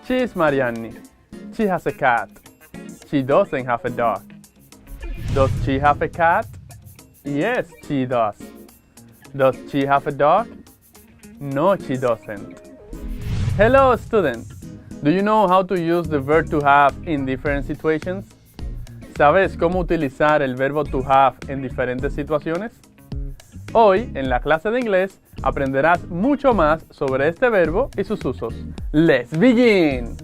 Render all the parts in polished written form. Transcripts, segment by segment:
She is Marianne. She has a cat. She doesn't have a dog. Does she have a cat? Yes, she does. Does she have a dog? No, she doesn't. Hello, students. Do you know how to use the verb to have in different situations? ¿Sabes cómo utilizar el verbo to have en diferentes situaciones? Hoy, en la clase de inglés, aprenderás mucho más sobre este verbo y sus usos. ¡Let's begin!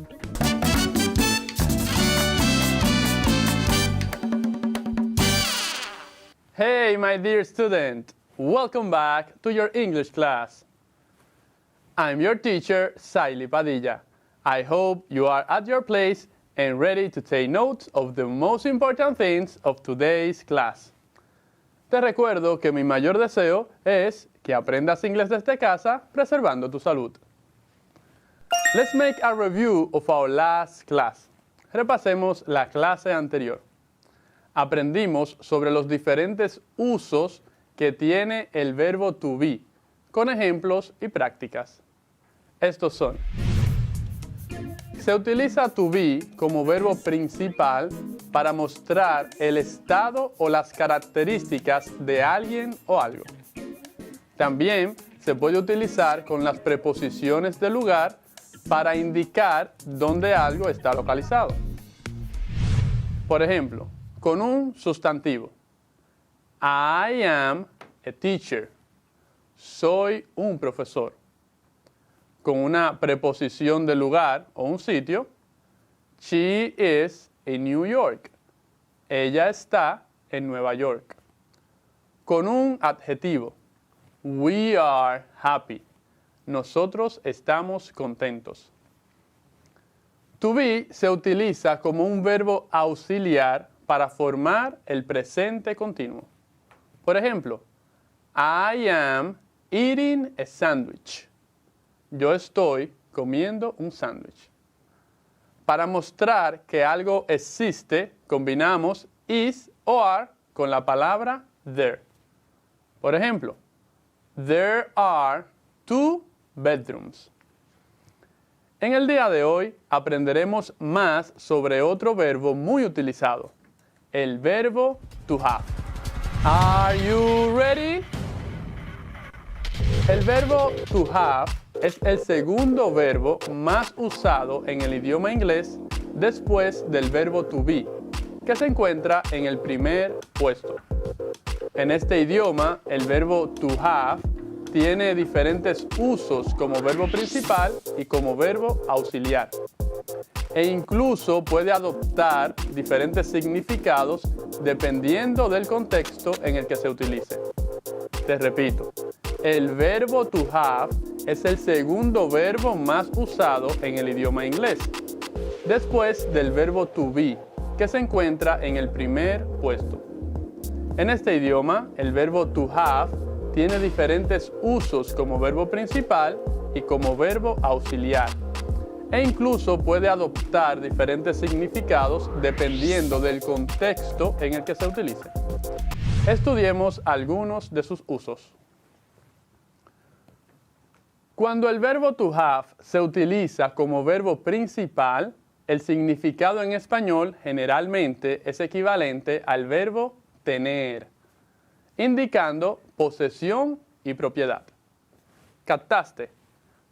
Hey, my dear student! Welcome back to your English class. I'm your teacher, Saily Padilla. I hope you are at your place and ready to take notes of the most important things of today's class. Te recuerdo que mi mayor deseo es que aprendas inglés desde casa preservando tu salud. Let's make a review of our last class. Repasemos la clase anterior. Aprendimos sobre los diferentes usos que tiene el verbo to be, con ejemplos y prácticas. Estos son: se utiliza to be como verbo principal para mostrar el estado o las características de alguien o algo. También se puede utilizar con las preposiciones de lugar para indicar dónde algo está localizado. Por ejemplo, con un sustantivo. I am a teacher. Soy un profesor. Con una preposición de lugar o un sitio. She is in New York. Ella está en Nueva York. Con un adjetivo. We are happy. Nosotros estamos contentos. To be se utiliza como un verbo auxiliar para formar el presente continuo. Por ejemplo, I am eating a sandwich. Yo estoy comiendo un sándwich. Para mostrar que algo existe, combinamos is o are con la palabra there. Por ejemplo, there are 2 bedrooms. En el día de hoy aprenderemos más sobre otro verbo muy utilizado, el verbo to have. Are you ready? El verbo to have es el segundo verbo más usado en el idioma inglés después del verbo to be, que se encuentra en el primer puesto. En este idioma, el verbo to have tiene diferentes usos como verbo principal y como verbo auxiliar. E incluso puede adoptar diferentes significados dependiendo del contexto en el que se utilice. Te repito, el verbo to have es el segundo verbo más usado en el idioma inglés, después del verbo to be, que se encuentra en el primer puesto. En este idioma, el verbo to have tiene diferentes usos como verbo principal y como verbo auxiliar. E incluso puede adoptar diferentes significados dependiendo del contexto en el que se utilice. Estudiemos algunos de sus usos. Cuando el verbo to have se utiliza como verbo principal, el significado en español generalmente es equivalente al verbo tener, indicando posesión y propiedad. ¿Captaste?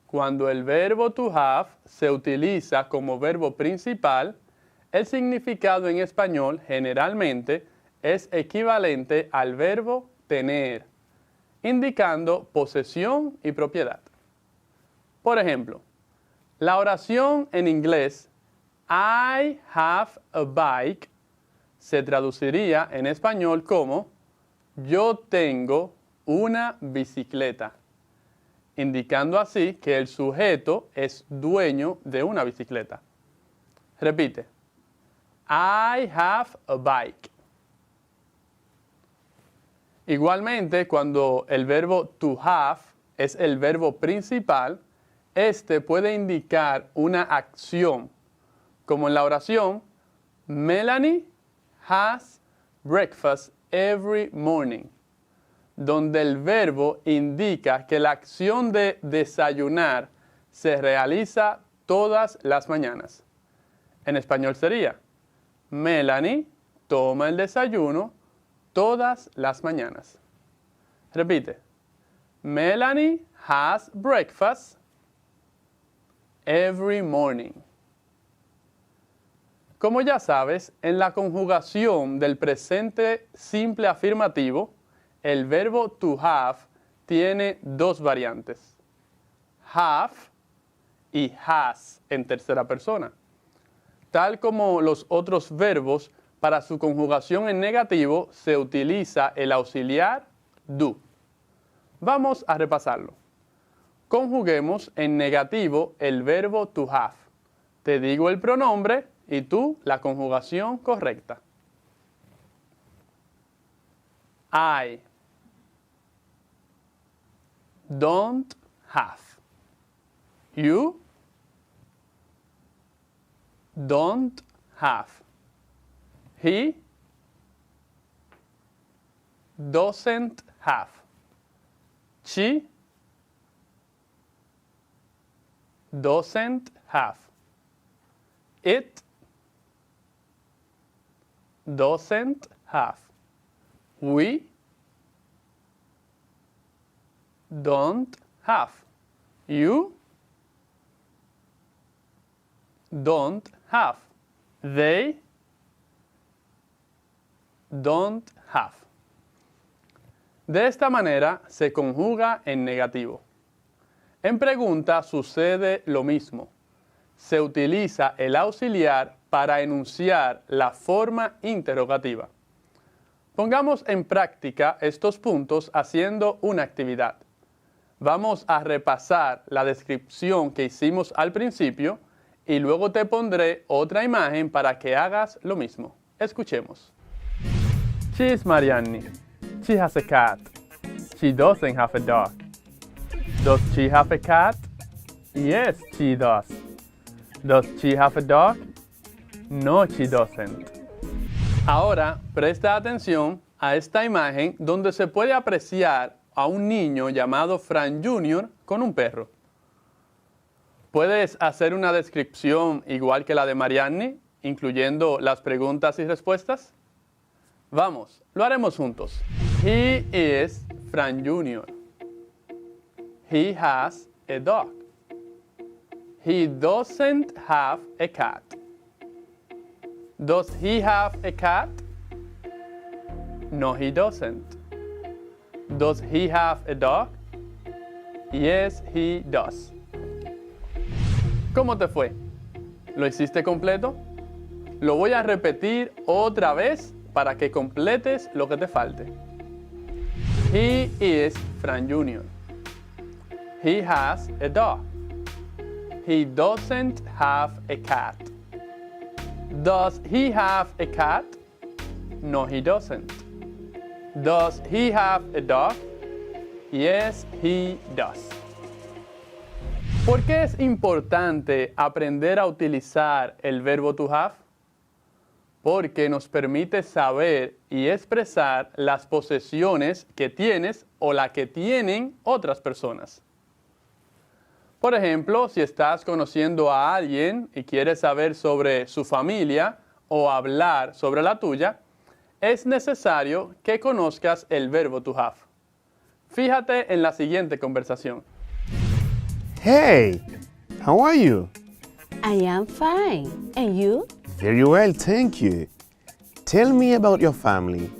Cuando el verbo to have se utiliza como verbo principal, el significado en español generalmente es equivalente al verbo tener, indicando posesión y propiedad. Por ejemplo, la oración en inglés I have a bike se traduciría en español como yo tengo una bicicleta, indicando así que el sujeto es dueño de una bicicleta. Repite. I have a bike. Igualmente, cuando el verbo to have es el verbo principal, este puede indicar una acción, como en la oración Melanie has breakfast every morning, donde el verbo indica que la acción de desayunar se realiza todas las mañanas. En español sería, Melanie toma el desayuno todas las mañanas. Repite. Melanie has breakfast every morning. Como ya sabes, en la conjugación del presente simple afirmativo, el verbo to have tiene dos variantes. Have y has en tercera persona. Tal como los otros verbos, para su conjugación en negativo se utiliza el auxiliar do. Vamos a repasarlo. Conjuguemos en negativo el verbo to have. Te digo el pronombre y tú la conjugación correcta. I don't have. You don't have. He doesn't have. She doesn't have. It doesn't have. We don't have. You don't have. They don't have. De esta manera se conjuga en negativo. En pregunta sucede lo mismo. Se utiliza el auxiliar para enunciar la forma interrogativa. Pongamos en práctica estos puntos haciendo una actividad. Vamos a repasar la descripción que hicimos al principio y luego te pondré otra imagen para que hagas lo mismo. Escuchemos. She is Marianne. She has a cat. She doesn't have a dog. Does she have a cat? Yes, she does. Does she have a dog? No, she doesn't. Ahora, presta atención a esta imagen donde se puede apreciar a un niño llamado Frank Jr. con un perro. ¿Puedes hacer una descripción igual que la de Marianne, incluyendo las preguntas y respuestas? Vamos, lo haremos juntos. He is Frank Jr. He has a dog. He doesn't have a cat. Does he have a cat? No, he doesn't. Does he have a dog? Yes, he does. ¿Cómo te fue? ¿Lo hiciste completo? Lo voy a repetir otra vez para que completes lo que te falte. He is Frank Jr. He has a dog. He doesn't have a cat. Does he have a cat? No, he doesn't. Does he have a dog? Yes, he does. ¿Por qué es importante aprender a utilizar el verbo to have? Porque nos permite saber y expresar las posesiones que tienes o la que tienen otras personas. Por ejemplo, si estás conociendo a alguien y quieres saber sobre su familia o hablar sobre la tuya, es necesario que conozcas el verbo to have. Fíjate en la siguiente conversación. Hey, how are you? I am fine. And you? Very well, thank you. Tell me about your family.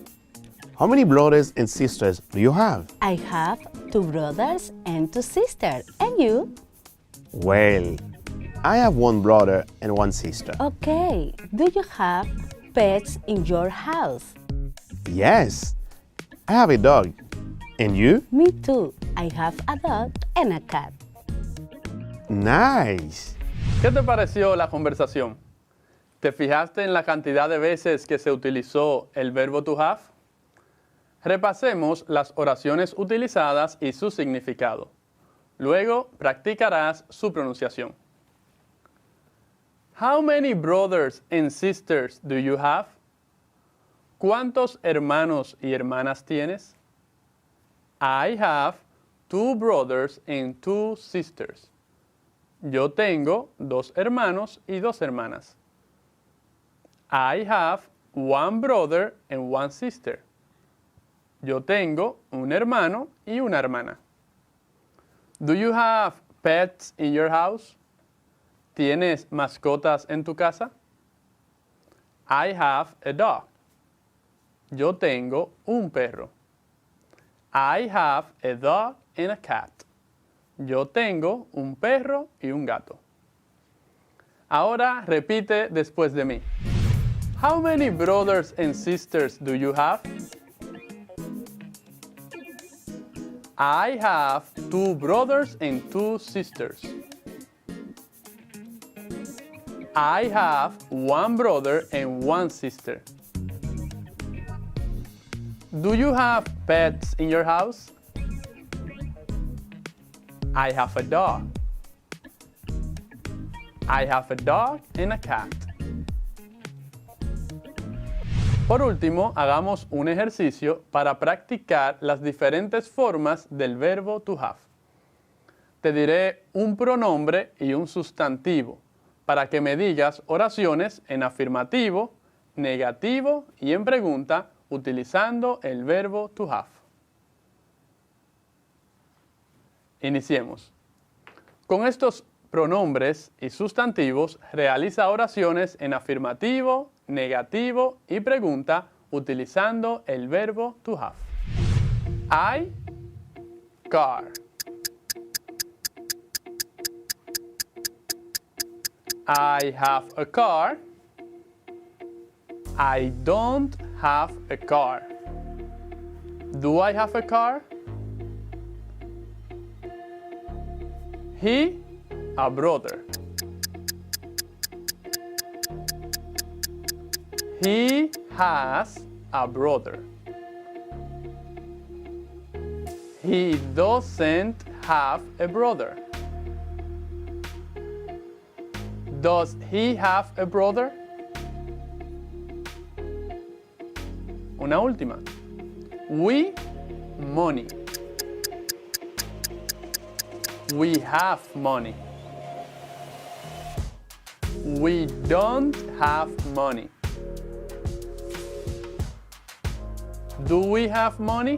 How many brothers and sisters do you have? I have 2 brothers and 2 sisters. And you? Well, I have 1 brother and 1 sister. Okay. Do you have pets in your house? Yes, I have a dog. And you? Me too. I have a dog and a cat. Nice. ¿Qué te pareció la conversación? ¿Te fijaste en la cantidad de veces que se utilizó el verbo to have? Repasemos las oraciones utilizadas y su significado. Luego practicarás su pronunciación. How many brothers and sisters do you have? ¿Cuántos hermanos y hermanas tienes? I have 2 brothers and 2 sisters. Yo tengo 2 hermanos y 2 hermanas. I have 1 brother and 1 sister. Yo tengo un hermano y una hermana. Do you have pets in your house? ¿Tienes mascotas en tu casa? I have a dog. Yo tengo un perro. I have a dog and a cat. Yo tengo un perro y un gato. Ahora repite después de mí. How many brothers and sisters do you have? I have 2 brothers and 2 sisters. I have 1 brother and 1 sister. Do you have pets in your house? I have a dog. I have a dog and a cat. Por último, hagamos un ejercicio para practicar las diferentes formas del verbo to have. Te diré un pronombre y un sustantivo para que me digas oraciones en afirmativo, negativo y en pregunta utilizando el verbo to have. Iniciemos. Con estos pronombres y sustantivos realiza oraciones en afirmativo, negativo y pregunta utilizando el verbo to have. I, car. I have a car. I don't have a car. Do I have a car? He, a brother. He has a brother. He doesn't have a brother. Does he have a brother? Una última. We, money. We have money. We don't have money. Do we have money?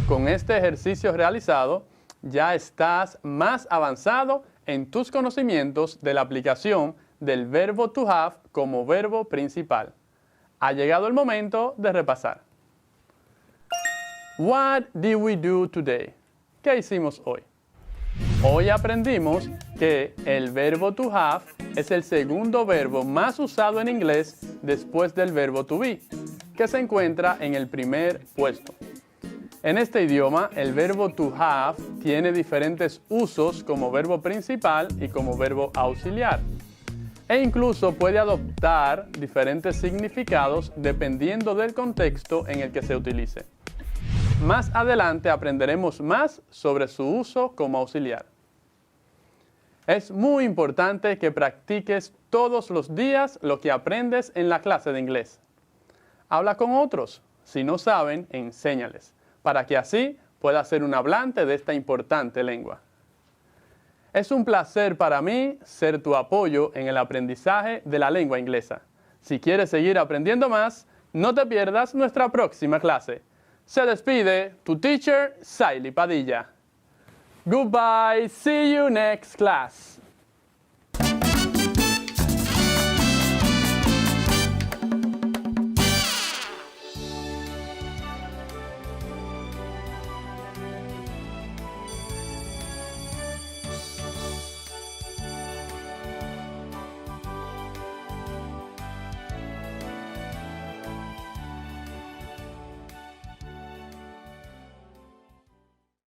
Con este ejercicio realizado, ya estás más avanzado en tus conocimientos de la aplicación del verbo to have como verbo principal. Ha llegado el momento de repasar. What did we do today? ¿Qué hicimos hoy? Hoy aprendimos que el verbo to have es el segundo verbo más usado en inglés después del verbo to be, que se encuentra en el primer puesto. En este idioma, el verbo to have tiene diferentes usos como verbo principal y como verbo auxiliar, e incluso puede adoptar diferentes significados dependiendo del contexto en el que se utilice. Más adelante aprenderemos más sobre su uso como auxiliar. Es muy importante que practiques todos los días lo que aprendes en la clase de inglés. Habla con otros. Si no saben, enséñales, para que así puedas ser un hablante de esta importante lengua. Es un placer para mí ser tu apoyo en el aprendizaje de la lengua inglesa. Si quieres seguir aprendiendo más, no te pierdas nuestra próxima clase. Se despide tu teacher, Saily Padilla. Goodbye, see you next class.